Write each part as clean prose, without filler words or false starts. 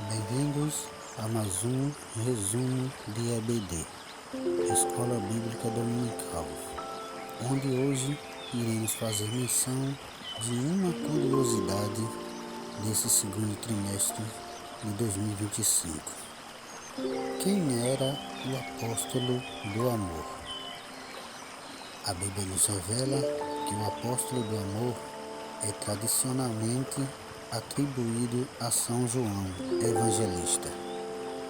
Bem-vindos a mais um resumo de EBD, Escola Bíblica Dominical, onde hoje iremos fazer menção de uma curiosidade desse segundo trimestre de 2025. Quem era o apóstolo do amor? A Bíblia nos revela que o apóstolo do amor é tradicionalmente atribuído a São João Evangelista,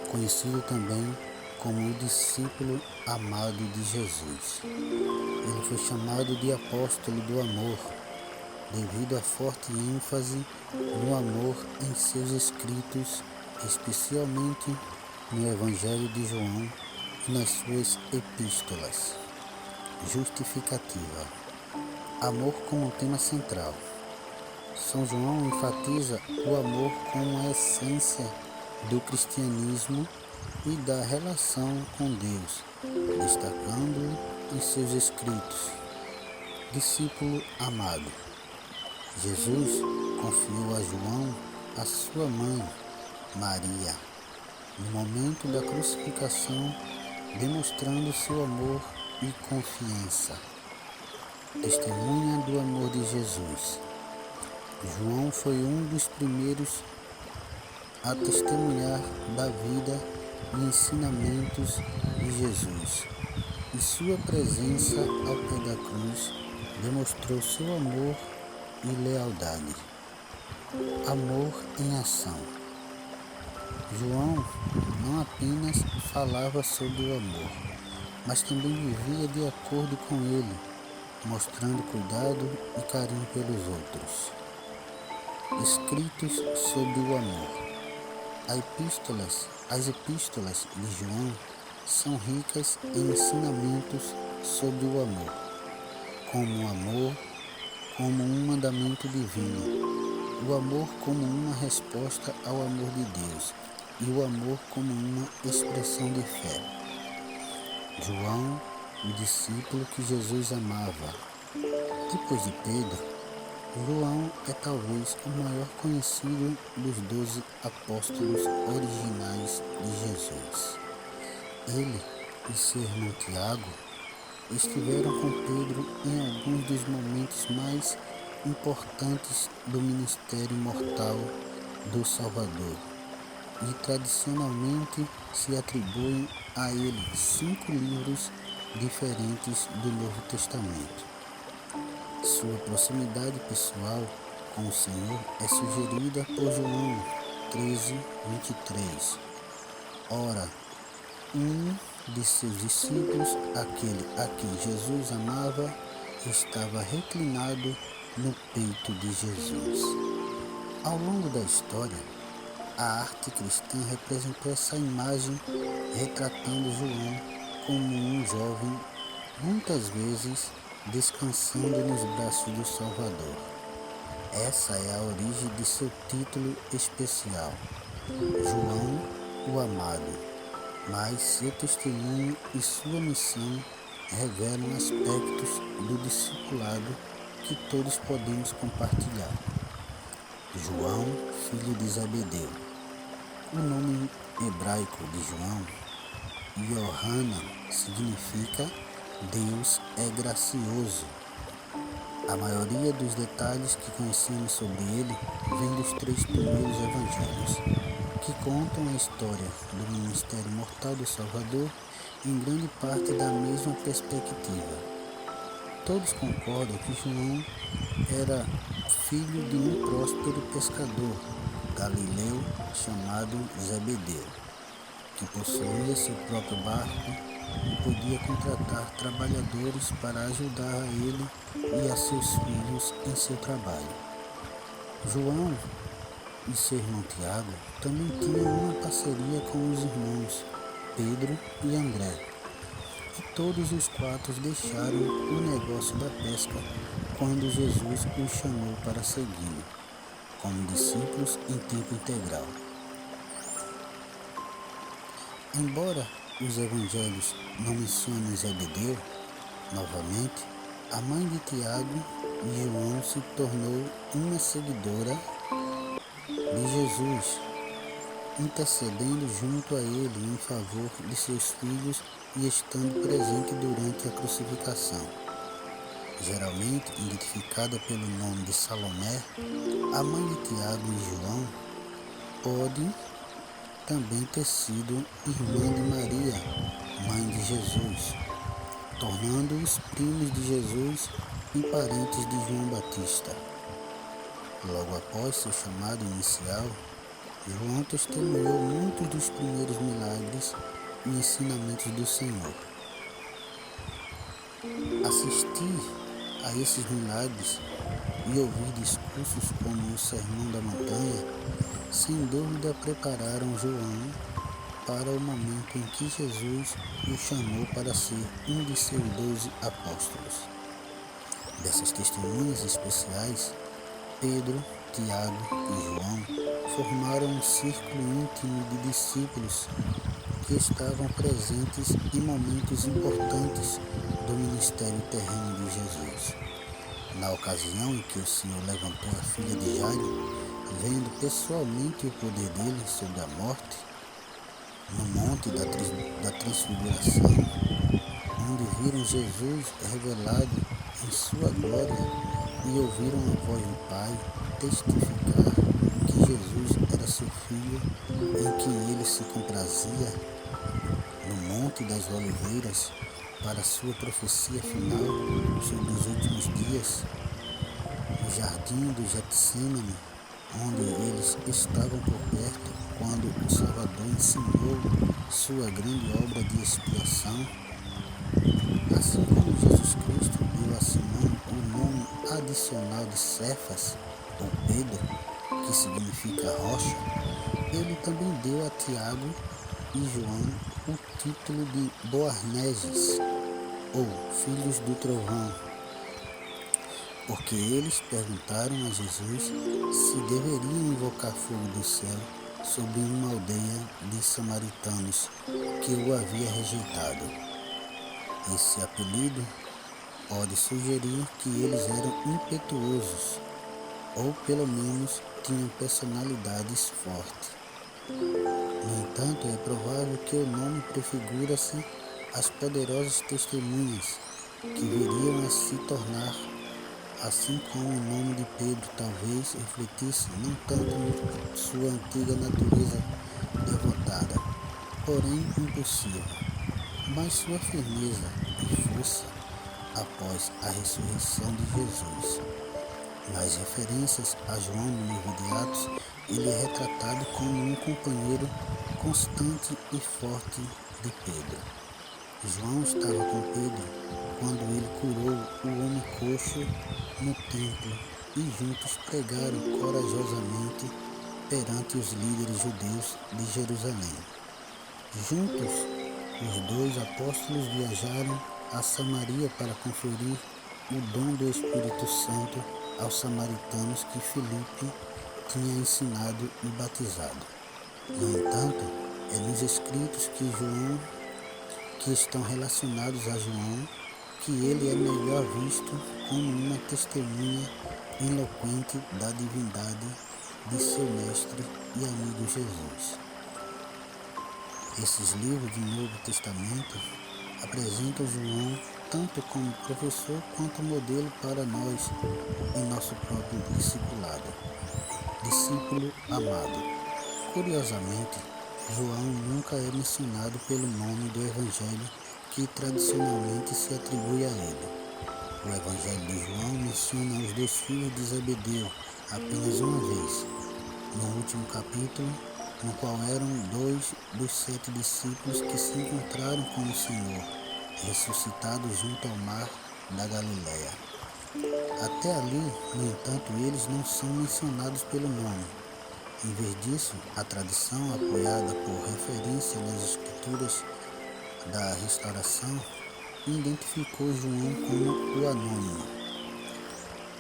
conhecido também como o discípulo amado de Jesus. Ele foi chamado de apóstolo do amor devido à forte ênfase no amor em seus escritos, especialmente no Evangelho de João e nas suas epístolas. Justificativa: amor como tema central. São João enfatiza o amor como a essência do cristianismo e da relação com Deus, destacando-o em seus escritos. Discípulo amado. Jesus confiou a João a sua mãe, Maria, no momento da crucificação, demonstrando seu amor e confiança. Testemunha do amor de Jesus. João foi um dos primeiros a testemunhar da vida e ensinamentos de Jesus, e sua presença ao pé da cruz demonstrou seu amor e lealdade. Amor em ação. João não apenas falava sobre o amor, mas também vivia de acordo com ele, mostrando cuidado e carinho pelos outros. Escritos sobre o amor. As epístolas de João são ricas em ensinamentos sobre o amor, como um mandamento divino, o amor como uma resposta ao amor de Deus e o amor como uma expressão de fé. João, o discípulo que Jesus amava. Depois de Pedro, João é talvez o maior conhecido dos 12 apóstolos originais de Jesus. Ele e seu irmão Tiago estiveram com Pedro em alguns dos momentos mais importantes do ministério mortal do Salvador, e tradicionalmente se atribuem a ele 5 livros diferentes do Novo Testamento. Sua proximidade pessoal com o Senhor é sugerida por João 13:23. Ora, um de seus discípulos, aquele a quem Jesus amava, estava reclinado no peito de Jesus. Ao longo da história, a arte cristã representou essa imagem, retratando João como um jovem, muitas vezes descansando nos braços do Salvador. Essa é a origem de seu título especial, João o Amado, mas seu testemunho e sua missão revelam aspectos do discipulado que todos podemos compartilhar. João, filho de Zebedeu. O nome hebraico de João, Yohana, significa Deus é gracioso. A maioria dos detalhes que conhecemos sobre ele vem dos 3 primeiros evangelhos, que contam a história do ministério mortal do Salvador em grande parte da mesma perspectiva. Todos concordam que João era filho de um próspero pescador galileu chamado Zebedeu, que possuía seu próprio barco e podia contratar trabalhadores para ajudar a ele e a seus filhos em seu trabalho. João e seu irmão Tiago também tinham uma parceria com os irmãos Pedro e André, e todos os 4 deixaram o negócio da pesca quando Jesus os chamou para segui-lo, como discípulos em tempo integral. Embora os evangelhos não mencionem Zebedeu, novamente, a mãe de Tiago e João se tornou uma seguidora de Jesus, intercedendo junto a ele em favor de seus filhos e estando presente durante a crucificação. Geralmente identificada pelo nome de Salomé, a mãe de Tiago e João pode também ter sido irmã de Maria, mãe de Jesus, tornando-os primos de Jesus e parentes de João Batista. Logo após seu chamado inicial, João testemunhou muitos dos primeiros milagres e ensinamentos do Senhor. Assistir a esses milagres e ouvir discursos como o Sermão da Montanha, sem dúvida prepararam João para o momento em que Jesus o chamou para ser um de seus 12 apóstolos. Dessas testemunhas especiais, Pedro, Tiago e João formaram um círculo íntimo de discípulos que estavam presentes em momentos importantes do ministério terreno de Jesus. Na ocasião em que o Senhor levantou a filha de Jairo, vendo pessoalmente o poder dele sobre a morte, no monte da transfiguração, onde viram Jesus revelado em sua glória e ouviram a voz do Pai testificar que Jesus era seu filho, em quem ele se comprazia, no Monte das Oliveiras, para sua profecia final sobre os últimos dias, no jardim do Getsêmani, onde eles estavam por perto, quando o Salvador ensinou sua grande obra de expiação, assim como Jesus Cristo deu a Simão o nome adicional de Cefas, ou Pedro, que significa rocha, ele também deu a Tiago e João o título de Boanerges, ou filhos do trovão, porque eles perguntaram a Jesus se deveriam invocar fogo do céu sobre uma aldeia de samaritanos que o havia rejeitado. Esse apelido pode sugerir que eles eram impetuosos, ou pelo menos tinham personalidades fortes. No entanto, é provável que o nome prefigura-se às poderosas testemunhas que viriam a se tornar, assim como o nome de Pedro talvez refletisse não tanto em sua antiga natureza devotada, porém impulsiva, mas sua firmeza e força após a ressurreição de Jesus. Nas referências a João no livro de Atos, ele é retratado como um companheiro constante e forte de Pedro. João estava com Pedro quando ele curou o homem coxo no templo e juntos pregaram corajosamente perante os líderes judeus de Jerusalém. Juntos, os dois apóstolos viajaram a Samaria para conferir o dom do Espírito Santo aos samaritanos que Filipe tinha ensinado e batizado. No entanto, é nos escritos que estão relacionados a João que ele é melhor visto como uma testemunha eloquente da divindade de seu mestre e amigo Jesus. Esses livros do Novo Testamento apresentam João tanto como professor quanto modelo para nós em nosso próprio discipulado. Discípulo amado. Curiosamente, João nunca é mencionado pelo nome do Evangelho que tradicionalmente se atribui a ele. O Evangelho de João menciona os 2 filhos de Zebedeu apenas uma vez, no último capítulo, no qual eram 2 dos 7 discípulos que se encontraram com o Senhor, ressuscitado junto ao mar da Galileia. Até ali, no entanto, eles não são mencionados pelo nome. Em vez disso, a tradição, apoiada por referência nas escrituras da restauração, identificou João como o anônimo,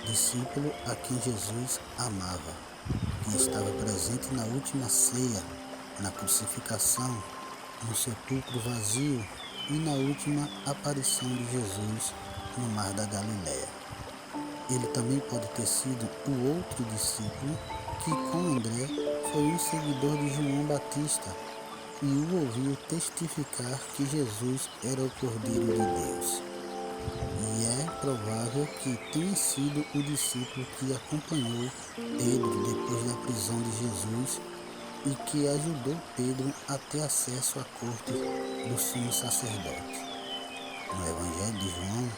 discípulo a quem Jesus amava, que estava presente na última ceia, na crucificação, no sepulcro vazio e na última aparição de Jesus no mar da Galileia. Ele também pode ter sido o outro discípulo que, com André, foi um seguidor de João Batista e o ouviu testificar que Jesus era o Cordeiro de Deus. E é provável que tenha sido o discípulo que acompanhou Pedro depois da prisão de Jesus e que ajudou Pedro a ter acesso à corte do sumo sacerdote. No Evangelho de João,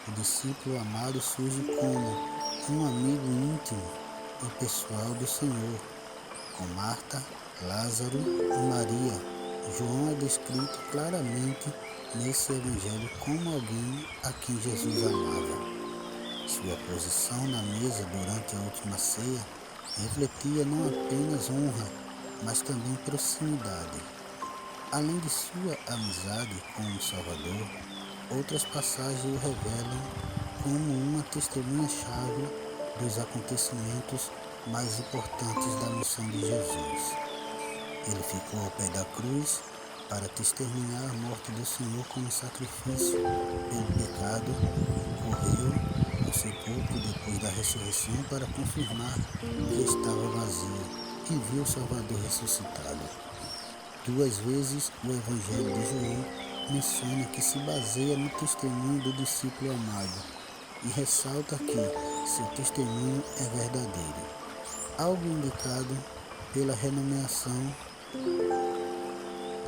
o discípulo amado surge como um amigo íntimo e pessoal do Senhor, com Marta, Lázaro e Maria. João é descrito claramente nesse evangelho como alguém a quem Jesus amava. Sua posição na mesa durante a última ceia refletia não apenas honra, mas também proximidade. Além de sua amizade com o Salvador, outras passagens o revelam como uma testemunha-chave dos acontecimentos mais importantes da missão de Jesus. Ele ficou ao pé da cruz para testemunhar a morte do Senhor como sacrifício pelo pecado, correu ao sepulcro depois da ressurreição para confirmar que estava vazio e viu o Salvador ressuscitado. 2 vezes o Evangelho de João menciona que se baseia no testemunho do discípulo amado e ressalta que seu testemunho é verdadeiro, algo indicado pela renomeação.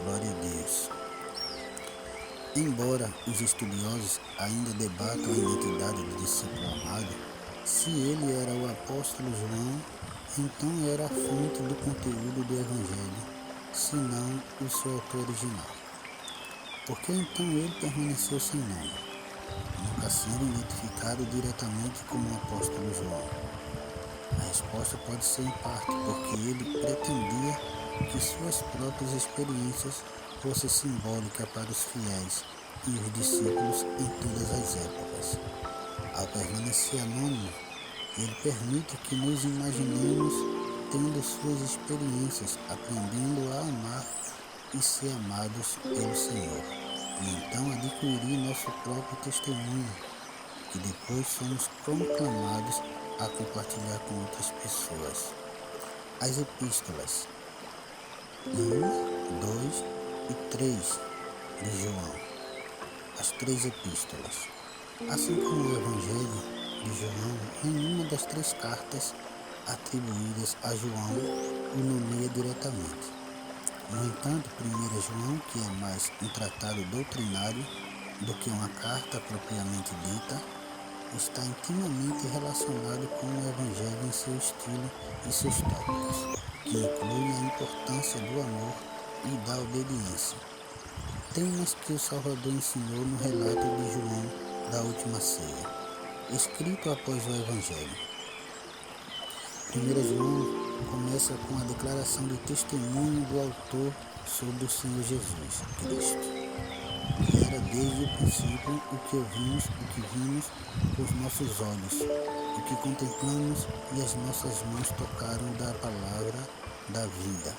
Glória a Deus. Embora os estudiosos ainda debatam a identidade do discípulo amado, se ele era o apóstolo João, então era a fonte do conteúdo do Evangelho, se não o seu autor original. Por que então ele permaneceu sem nome, nunca sendo identificado diretamente como o apóstolo João? A resposta pode ser em parte porque ele pretendia que suas próprias experiências fossem simbólicas para os fiéis e os discípulos em todas as épocas. Ao permanecer anônimo, ele permite que nos imaginemos tendo suas experiências, aprendendo a amar e ser amados pelo Senhor, e então adquirir nosso próprio testemunho, que depois somos proclamados a compartilhar com outras pessoas. As epístolas 1, 2 e 3 de João. As 3 epístolas. Assim como o Evangelho de João, nenhuma das 3 cartas atribuídas a João o nomeia diretamente. No entanto, 1 João, que é mais um tratado doutrinário do que uma carta propriamente dita, está intimamente relacionado com o Evangelho em seu estilo e seus tópicos, que incluem a importância do amor e da obediência. Temas que o Salvador ensinou no relato de João da última ceia, escrito após o Evangelho. 1 João começa com a declaração de testemunho do autor sobre o Senhor Jesus Cristo, que era desde o princípio o que ouvimos, o que vimos com os nossos olhos, o que contemplamos e as nossas mãos tocaram da palavra da vida.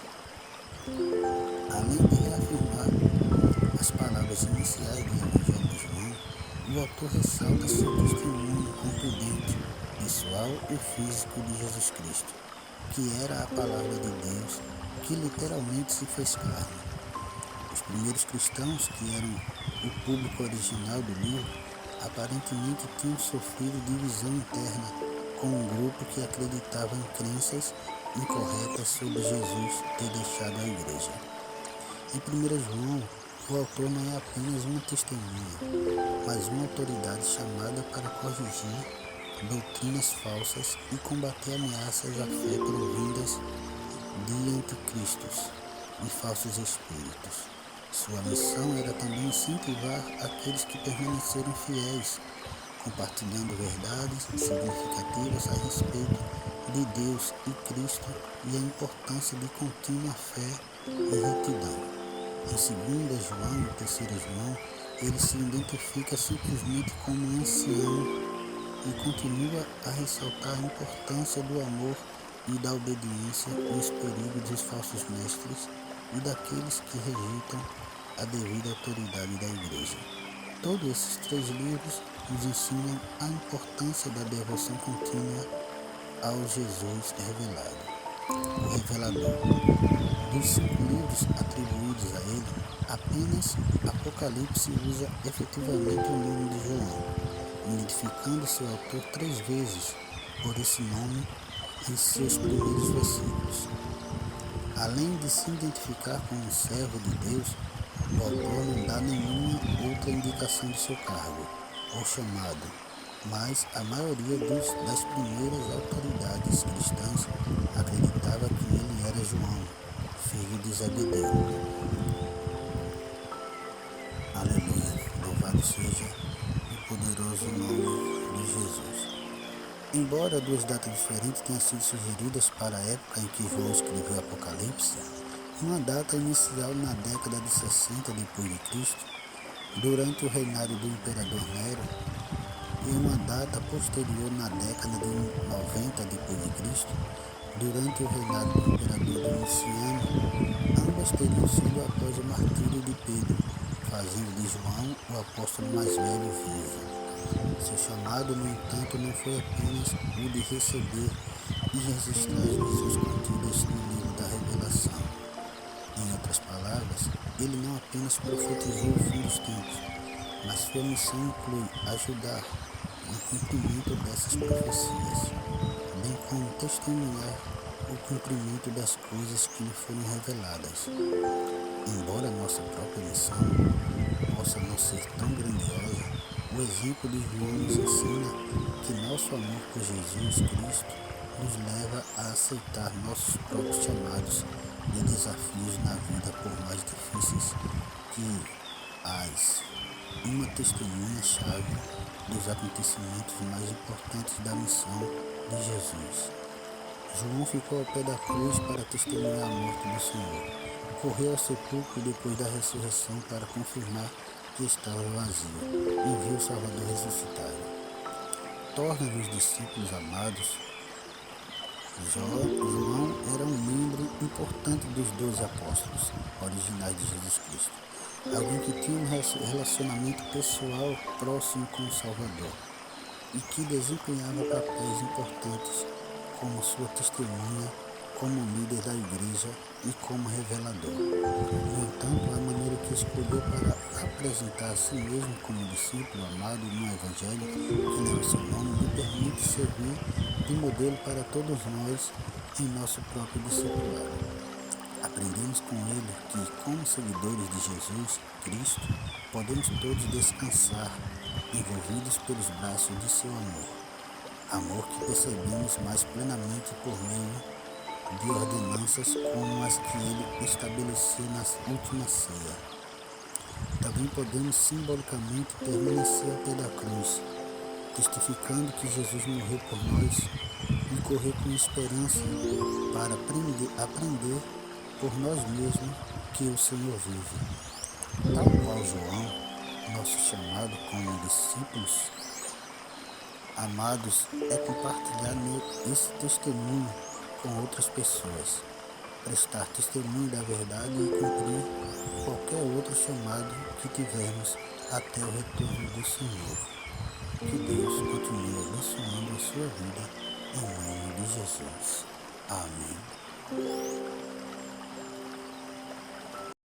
Além de reafirmar as palavras iniciais do Evangelho de João, o autor ressalta seu testemunho contundente, pessoal e físico de Jesus Cristo, que era a palavra de Deus, que literalmente se fez carne. Os primeiros cristãos, que eram o público original do livro, aparentemente tinham sofrido divisão interna com um grupo que acreditava em crenças incorretas sobre Jesus ter deixado a igreja. Em 1 João, o autor não é apenas uma testemunha, mas uma autoridade chamada para corrigir doutrinas falsas e combater ameaças à fé provindas de anticristos e falsos espíritos. Sua missão era também incentivar aqueles que permaneceram fiéis, compartilhando verdades significativas a respeito de Deus e Cristo e a importância de contínua fé e retidão. Em 2 João e 3 João, ele se identifica simplesmente como um ancião e continua a ressaltar a importância do amor e da obediência e os perigos dos falsos mestres e daqueles que rejeitam a devida autoridade da igreja. Todos esses 3 livros nos ensinam a importância da devoção contínua ao Jesus revelado. o revelador. Dos 5 livros atribuídos a ele, apenas Apocalipse usa efetivamente o nome de João, identificando seu autor 3 vezes por esse nome em seus primeiros versículos. Além de se identificar como servo de Deus, o autor não dá nenhuma outra indicação de seu cargo ou chamado, mas a maioria das primeiras autoridades cristãs acreditava que ele era João, filho de Zebedeu. Aleluia, louvado seja o poderoso nome de Jesus. Embora 2 datas diferentes tenham sido sugeridas para a época em que João escreveu Apocalipse, uma data inicial na década de 60 depois de Cristo, durante o reinado do imperador Nero, e uma data posterior na década de 90 depois de Cristo, durante o reinado do imperador Domiciano, ambas teriam sido após o martírio de Pedro, fazendo de João o apóstolo mais velho vivo. Seu chamado, no entanto, não foi apenas o de receber e registrar as visões contidas no livro da Revelação. Em outras palavras, ele não apenas profetizou o fim dos tempos, mas sua missão inclui ajudar no cumprimento dessas profecias, bem como testemunhar o cumprimento das coisas que lhe foram reveladas. Embora nossa própria missão possa não ser tão grandiosa, o exemplo de João nos ensina que nosso amor por Jesus Cristo nos leva a aceitar nossos próprios chamados e desafios na vida, por mais difíceis que as uma testemunha-chave dos acontecimentos mais importantes da missão de Jesus. João ficou ao pé da cruz para testemunhar a morte do Senhor. Correu ao sepulcro depois da ressurreição para confirmar que estava vazio e viu o Salvador ressuscitado. Torna-nos discípulos amados. João era um membro importante dos 12 apóstolos originais de Jesus Cristo. Alguém que tinha um relacionamento pessoal próximo com o Salvador e que desempenhava papéis importantes como sua testemunha, como líder da igreja e como revelador. No entanto, a maneira que escolheu para apresentar a si mesmo como discípulo amado no Evangelho, que leva seu nome, lhe permite servir de modelo para todos nós em nosso próprio discipulado. Aprendemos com ele que, como seguidores de Jesus Cristo, podemos todos descansar, envolvidos pelos braços de seu amor que percebemos mais plenamente por meio de ordenanças como as que ele estabeleceu na última ceia. Também podemos simbolicamente permanecer ao pé da cruz, testificando que Jesus morreu por nós e correr com esperança para aprender por nós mesmos que o Senhor vive. Tal qual João, nosso chamado como discípulos amados é compartilhar esse testemunho com outras pessoas, prestar testemunho da verdade e cumprir qualquer outro chamado que tivermos até o retorno do Senhor. Que Deus continue abençoando a sua vida em nome de Jesus. Amém.